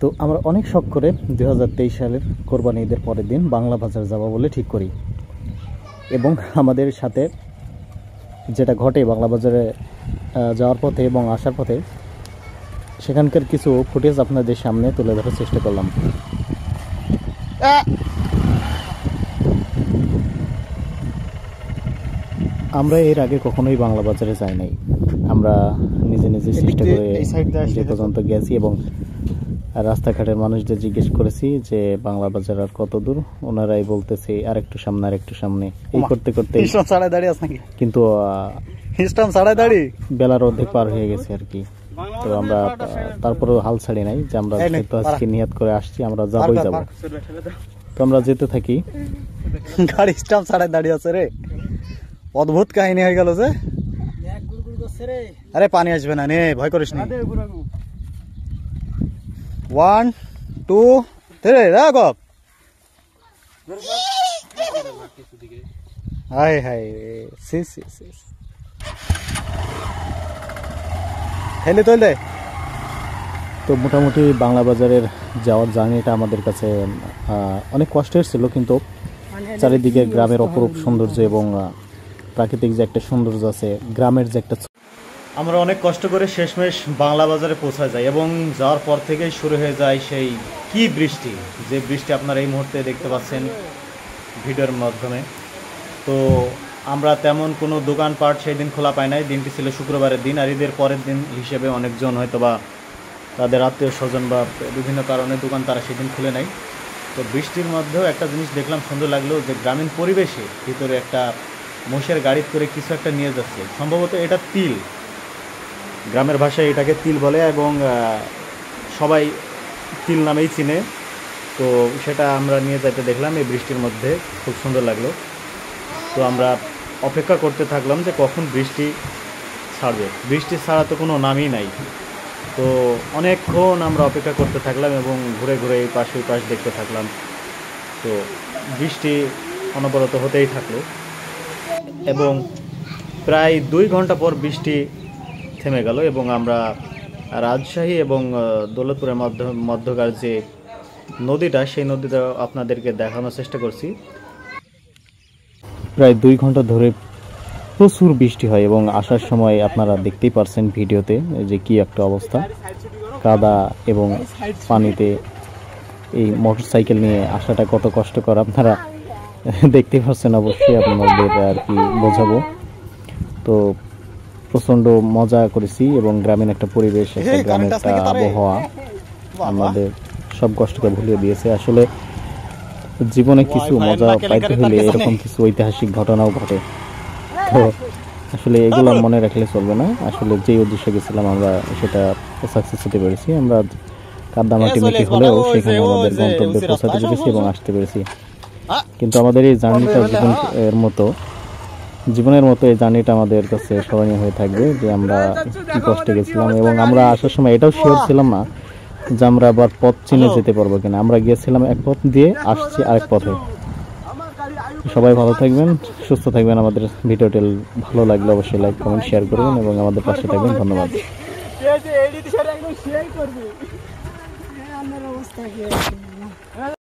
তো আমরা অনেক শখ করে 2023 সালের কোরবানি ঈদের পরের দিন বাংলা বাজার যাব বলে ঠিক করি, এবং আমাদের সাথে যেটা ঘটে বাংলা বাজারে যাওয়ার পথে এবং আসার পথে সেখানকার কিছু ফুটেজ আপনাদের সামনে তুলে ধরার চেষ্টা করলাম। আমরা এর আগে কখনোই বাংলা বাজারে যাই নাই। আমরা নিজে নিজে চেষ্টা করে যে পর্যন্ত গেছি এবং রাস্তাঘাটের মানুষদের জিজ্ঞেস করেছি যে বাংলা বাজার আর কত দূর। ওনারাই বলতেছে আর একটু সামনে আর একটু সামনে, এই করতে করতে কিন্তু বেলার অর্ধেক পার হয়ে গেছে আর কি। তো আমরা তারপরেও হাল ছাড়ি নাই যে আমরা যেহেতু আজকে নিয়ত করে আসছি আমরা যাবই যাব। তো আমরা যেতে থাকি। গাড়ি স্টাম্প ছাড়াই দাঁড়িয়ে আছে রে, অদ্ভুত কাহিনী হয়ে গেল যে। আরে পানি আসবে না, নে ভয় করিস না। 1 2 3 রাগব। হাই হাই সি সি সি হেলে তোল দে। তো মোটামুটি বাংলা বাজারের যাওয়ার জার্নিটা আমাদের কাছে অনেক কষ্টের ছিল, কিন্তু চারিদিকে গ্রামের অপরূপ সৌন্দর্য এবং প্রাকৃতিক যে একটা সৌন্দর্য আছে, গ্রামের যে একটা, আমরা অনেক কষ্ট করে শেষমেশ বাংলা বাজারে পৌঁছা যাই এবং যাওয়ার পর থেকেই শুরু হয়ে যায় সেই কি বৃষ্টি, যে বৃষ্টি আপনারা এই মুহূর্তে দেখতে পাচ্ছেন ভিডিওর মাধ্যমে। তো আমরা তেমন কোনো দোকানপাট সেই দিন খোলা পাই নাই। দিনটি ছিল শুক্রবারের দিন, আর ঈদের পরের দিন হিসেবে অনেকজন হয়তো বা তাদের আত্মীয় স্বজন বা বিভিন্ন কারণে দোকান তারা সেদিন খুলে নাই। তো বৃষ্টির মধ্যেও একটা জিনিস দেখলাম, সুন্দর লাগলো যে গ্রামীণ পরিবেশে ভিতরে একটা মোষের গাড়ি করে কিছু একটা নিয়ে যাচ্ছে, সম্ভবত এটা তিল, গ্রামের ভাষায় এটাকে তিল বলে এবং সবাই তিল নামেই চিনে। তো সেটা আমরা নিয়ে যাইতে দেখলাম এই বৃষ্টির মধ্যে, খুব সুন্দর লাগলো। তো আমরা অপেক্ষা করতে থাকলাম যে কখন বৃষ্টি ছাড়বে। বৃষ্টি ছাড়া তো কোনো নামই নাই। তো অনেকক্ষণ আমরা অপেক্ষা করতে থাকলাম এবং ঘুরে ঘুরে এই পাশ ওই পাশ দেখতে থাকলাম। তো বৃষ্টি অনবরত হতেই থাকলো এবং প্রায় 2 ঘন্টা পর বৃষ্টি থেমে গেল এবং আমরা রাজশাহী এবং দৌলতপুরের মধ্যকার যে নদীটা, সেই নদীটা আপনাদেরকে দেখানোর চেষ্টা করছি। প্রায় 2 ঘন্টা ধরে প্রচুর বৃষ্টি হয় এবং আসার সময় আপনারা দেখতেই পারছেন ভিডিওতে যে কি একটা অবস্থা, কাদা এবং পানিতে এই মোটরসাইকেল নিয়ে আসাটা কত কষ্টকর আপনারা দেখতে পাচ্ছেন। অবশ্যই আপনাদের আর কি বোঝাবো। তো প্রচণ্ড মজা করেছি এবং গ্রামীণ একটা পরিবেশ, একটা গ্রামের একটা আবহাওয়া আমাদের সব কষ্টকে ভুলিয়ে দিয়েছে। আসলে জীবনে কিছু মজা পাইতে হলে এরকম কিছু ঐতিহাসিক ঘটনাও ঘটে। তো আসলে এগুলো মনে রাখলে চলবে না। আসলে যেই উদ্দেশ্যে গেছিলাম আমরা সেটা সাকসেস হতে পেরেছি। আমরা কাদামাটি মেখে হলেও সেখানে আমাদের গন্তব্যে পৌঁছাতে পেরেছি এবং আসতে পেরেছি। কিন্তু আমাদের এই জার্নিটা জীবনের মতো এই জার্নিটা আমাদের কাছে স্মরণীয় হয়ে থাকবে যে আমরা কি কষ্টে গেছিলাম এবং আমরা আসার সময় এটাও শিওর ছিলাম না যে আমরা আবার পথ চিনে যেতে পারবো কিনা। আমরা গিয়েছিলাম এক পথ দিয়ে, আসছি আরেক পথে। সবাই ভালো থাকবেন, সুস্থ থাকবেন। আমাদের ভিডিওটি ভালো লাগলে অবশ্যই লাইক কমেন্ট শেয়ার করবেন এবং আমাদের পাশে থাকবেন। ধন্যবাদ।